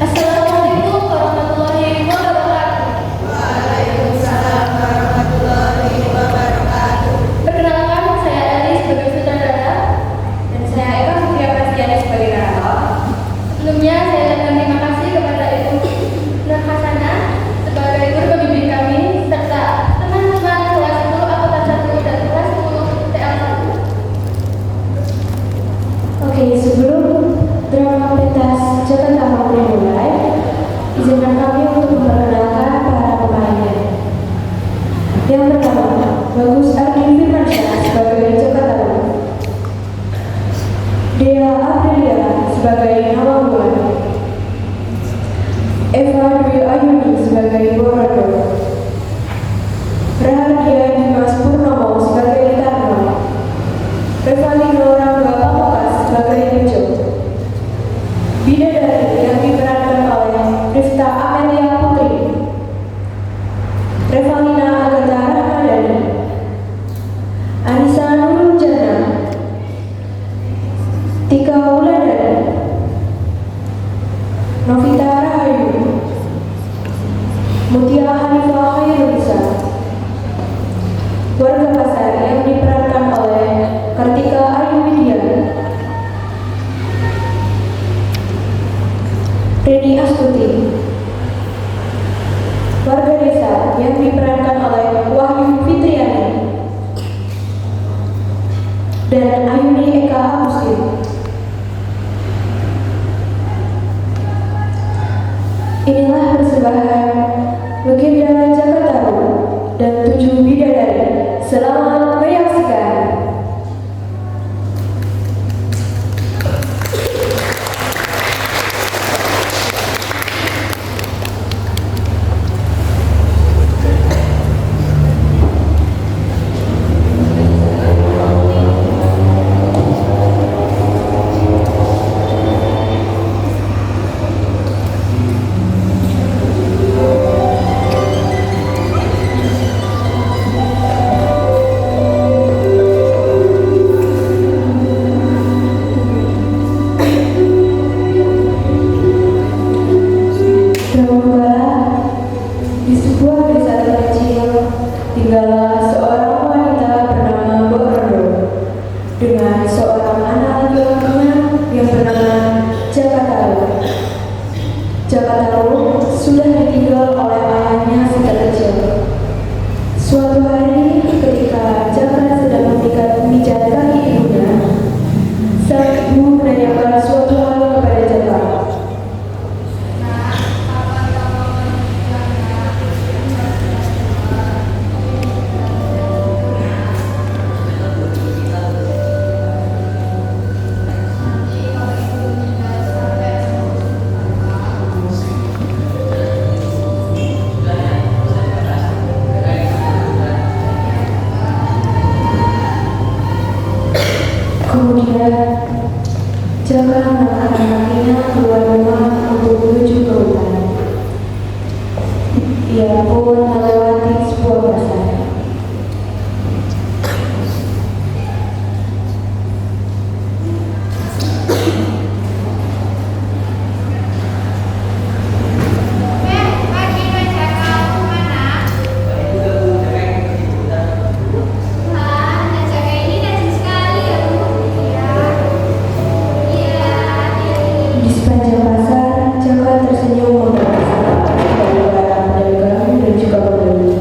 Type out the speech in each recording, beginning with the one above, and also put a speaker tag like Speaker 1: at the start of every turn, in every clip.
Speaker 1: Assalamualaikum warahmatullahi wabarakatuh.
Speaker 2: Waalaikumsalam warahmatullahi wabarakatuh.
Speaker 1: Perkenalkan, saya Ali sebagai sutradara dan saya Eka Sofia Prastiani sebagai narator. Sebelumnya saya ucapkan terima kasih kepada Ibu Nur Hasanah sebagai guru pembimbing kami serta teman-teman kelas 10 angkatan 1 dan kelas 10 TL1.
Speaker 3: Oke, sebelum drama pentas Jakarta mau dimulai, izinkan kami untuk memperkenalkan para pemainnya. Yang pertama, Bagus Ardi Firmansyah sebagai Jakarta, Dea Aprilia sebagai Nawamulan, Eva Dwi Ayuni sebagai Borodo, Rahardia Dimas Purnomo sebagai Tarno, Revalino Rangga Pamukas sebagai Tejo, Bidadari yang diperankan oleh Rifta Amelia Putri, Revalina Agatha Rahmadani, Anissa Nurul Jana, Tika Wulandari, Novita Rahayu, Mutia Hanifah Khairunisa. Warga Pasar yang diperankan oleh Kartika Ayu Widya, Reni Astuti. Warga desa yang diperankan oleh Wahyu Fitriani dan Ayuni Eka Agustin. Inilah persembahan Legenda Jakarta dan 7 Bidadari. Selamat menyaksikan. Dahulu kala, di sebuah desa terkecil, tinggallah seorang wanita bernama Borodo dengan seorang anak laki-lakinya yang bernama Jakataru. Jakataru sudah ditinggal oleh ayahnya sejak kecil. Suatu hari, ketika Jaka sedang memijat kaki ibunya, sang ibu menanyakan suatu hal kepada Jaka. Kemudian, Jaka mengarahkan kakinya keluar rumah untuk menuju ke hutan. Ia pun melewati sebuah pasar. Di sepanjang pasar, Jaka tersenyum membalas sapa dari para pedagang dan juga pembeli.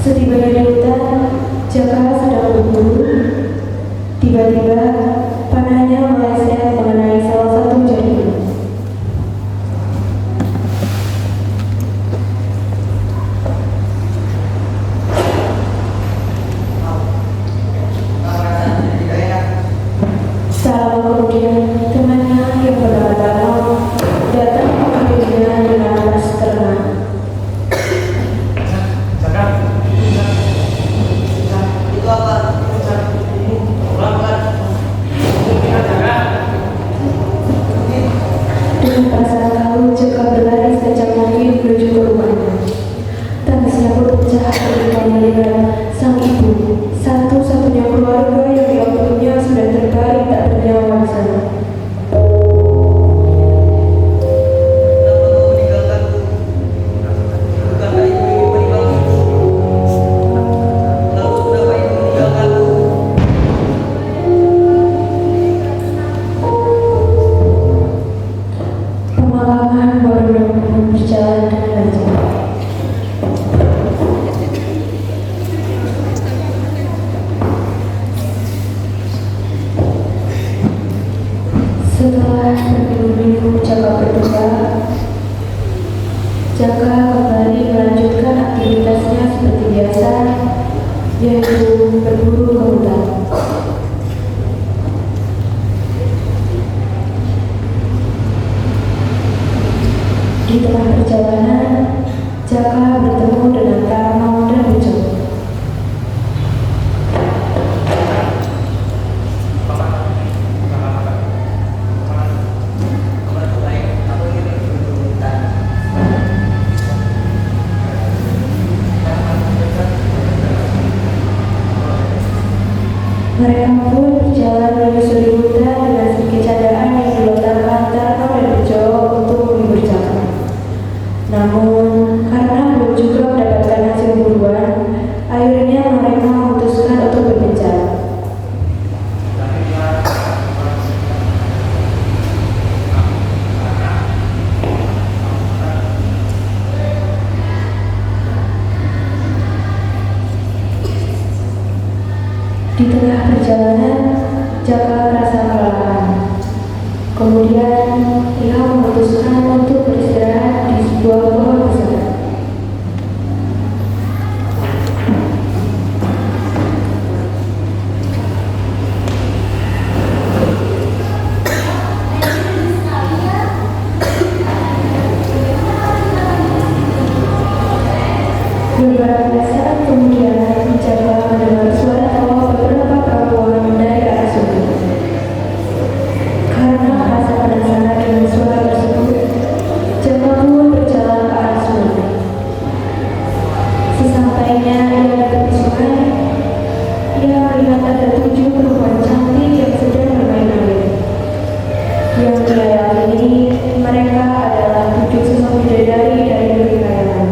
Speaker 3: Setibanya di hutan, Jaka sedang berburu. Tiba-tiba, panahnya meleset mengenai salah satu jaring. Tak lama kemudian, temannya yang bernama Tarno datang mengambilnya dengan tas ternak.
Speaker 2: Itu apa?
Speaker 3: Dengan perasaan malu, Jaka berlari sejak mungkin menuju ke rumahnya. Tangisnya pun pecah ketika melihat sang ibu, satu-satunya keluarga yang waktunya sudah terbaring tak bernyawa di sana. Di tengah perjalanan, Jaka bertemu dengan Tarno dan Bejo. Mereka pun berjalan menyusuri hutan dengan sedikit candaan yang dilontarkan Tarno dan Bejo untuk menghibur Jaka. Namun, karena belum juga mendapatkan hasil buruan, akhirnya mereka memutuskan untuk berbicara. Di tengah perjalanan, Jaka merasa kelelahan. Kemudian, ia memutuskan untuk beristirahat di sebuah pohon besar. Beberapa saat kemudian, Jaka mendengar suara tawa beberapa perempuan dari arah sungai. Karena merasa penasaran dengan suara tersebut, Jaka pun berjalan ke arah sungai. Sesampainya ia di tepi sungai, ia melihat ada 7 perempuan cantik yang sedang bermain air. Yang ia yakini mereka adalah 7 sosok bidadari dari negeri kayangan.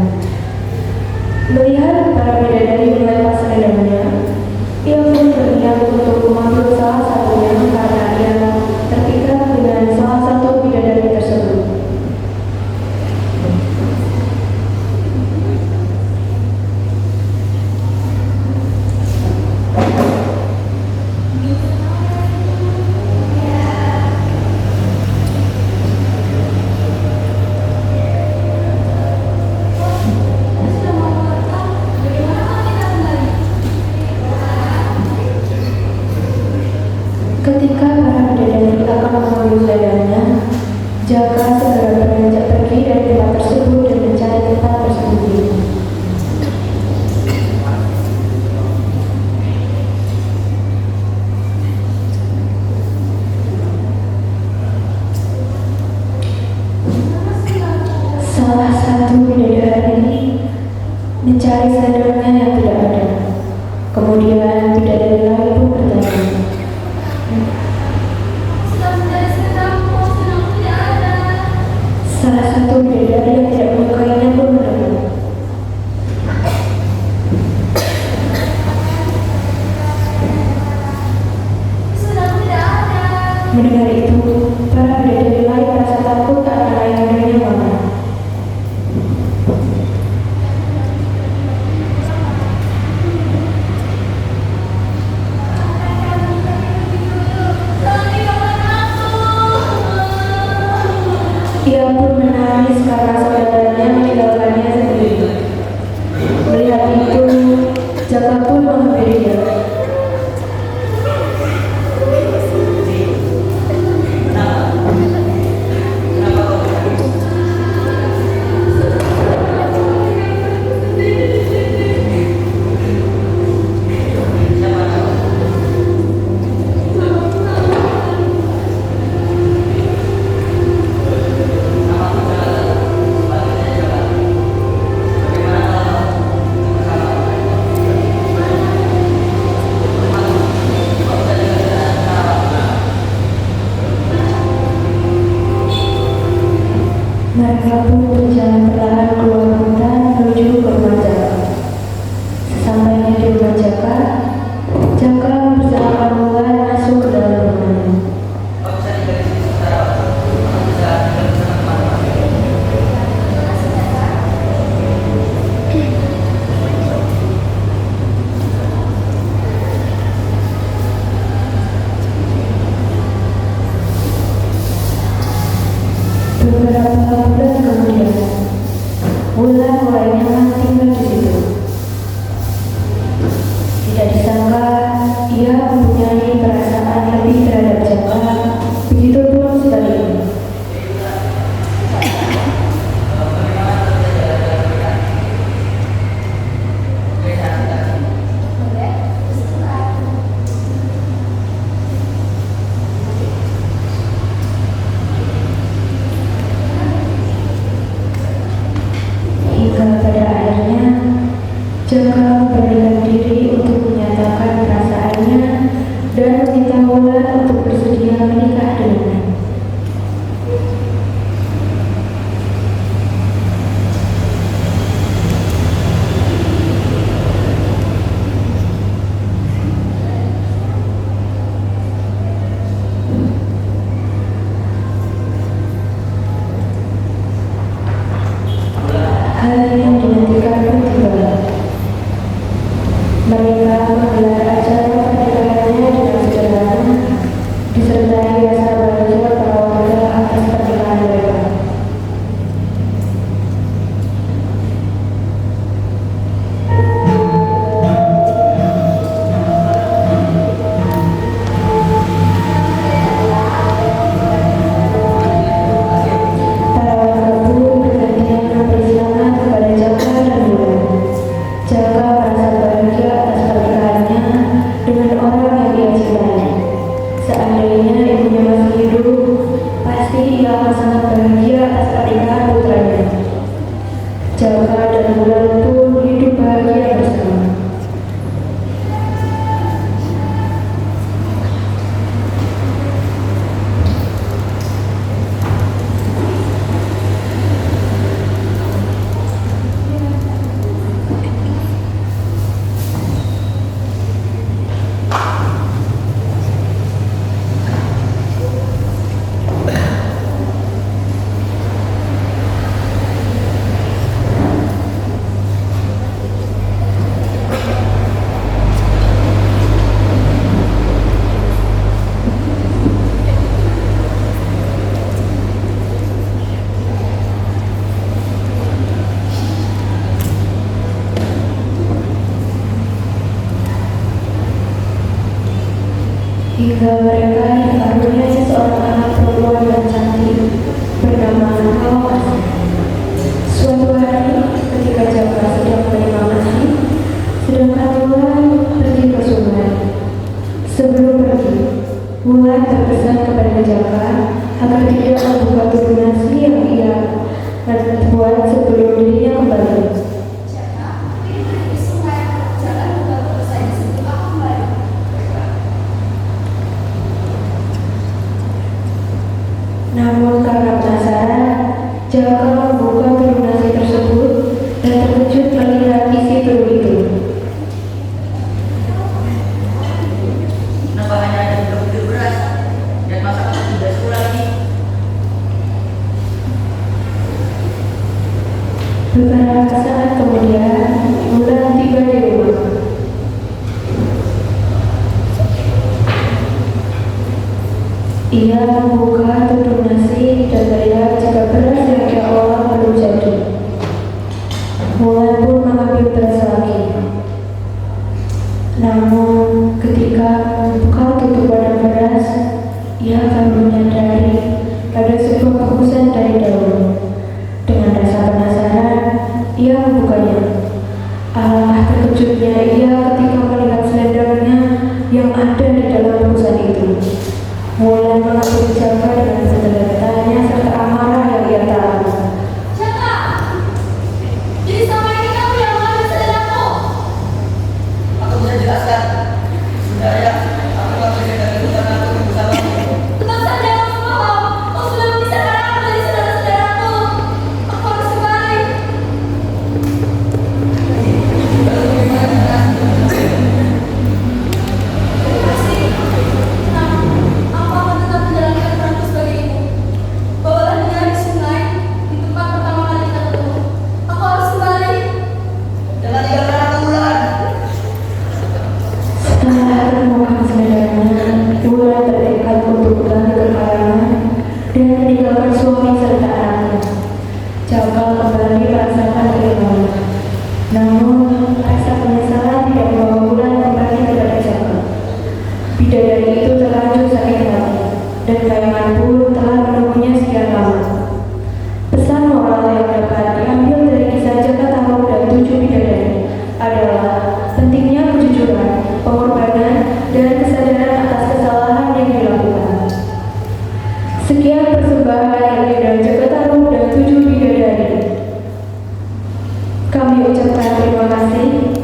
Speaker 3: Melihat para bidadari melepas selendangnya, ia pun berniat untuk mengambil salah satunya karena ia terpikat dengan salah satu bidadari tersebut. Ketika para bidadari akan mengambil selendangnya, Jaka segera beranjak pergi dari tempat tersebut dan mencari tempat tersembunyi. Salah satu bidadari ini mencari selendangnya yang tidak ada. Kemudian bidadari lain pun bertanya, salah satu bidadari yang tidak menyukainya pun menolak. Mendengar itu, para bidadari lain merasa takut karena ayahandanya marah. Ia pun menangis karena saudaranya meninggalkannya sendiri. Melihat itu, Jaka pun menghampirinya. Mereka pun berjalan perlahan keluar hutan menuju ke rumah Jaka. Sesampainya di rumah Jaka, Jaka bersama Kamulan masuk ke dalam rumahnya. Beberapa bulan kemudian, Wulan mulai nyaman tinggal di situ. Tidak disangka, ia mempunyai perasaan lebih terhadap Jaka, begitu pun sebaliknya. pada akhirnya Jaka memberanikan diri untuk menyatakan perasaannya dan meminta Wulan untuk bersedia menikah dengannya. Hari yang dinantikan pun tiba. Mereka menggelar acara pernikahannya dengan sederhana, disertai rasa bahagia para warga atas pernikahan mereka. Para warga pun bergantian memberi selamat kepada Jaka dan Wulan. Jaka merasa bahagia atas pernikahannya dengan orang yang dia cintai. Seandainya ibunya masih hidup, pasti ia akan sangat bahagia atas pernikahan putranya. Jaka dan Wulan pun hidup bahagia bersama. Hingga mereka dikaruniai seorang anak perempuan yang cantik bernama Hawa. Suatu hari ketika Jaka sedang menerima nasi, sedangkan Wulan pergi ke sungai. Sebelum pergi, Wulan berpesan kepada Jaka agar tidak membuka tubuh nasi yang ia buat sebelum dirinya kembali. Namun karena penasaran, Jaka membuka tubuh nasi tersebut dan terkejut melihat isi tubuh itu.
Speaker 2: Kenapa hanya ada 2 butir beras dan masakan tidak sekolah lagi?
Speaker 3: Beberapa saat kemudian, Wulan tiba di rumah. Ia membuka tubuh nasi dan melihat jika beras yang ia olah belum jadi. Wulan pun mengambil beras lagi. Namun ketika membuka tutup wadah beras, ia baru menyadari ada sebuah bungkusan dari daun. Dengan rasa penasaran, ia membukanya. Alangkah terkejutnya ia ketika melihat selendangnya yang ada di dalam bungkusan itu. Wulan mengambil Jaka dengan segala tanya serta amarah yang ia tahu.
Speaker 1: Jaka, jadi selama ini kamu yang mengambil selendangku.
Speaker 2: Aku bisa jelaskan. Sebenarnya aku nggak bisa dari karena aku bersamamu.
Speaker 1: Tetap saja kamu bohong. Kau sudah memisahkan aku dari saudara-saudaraku. Aku harus kembali. Terima kasih. Tenang.
Speaker 3: mengucapkan terima kasih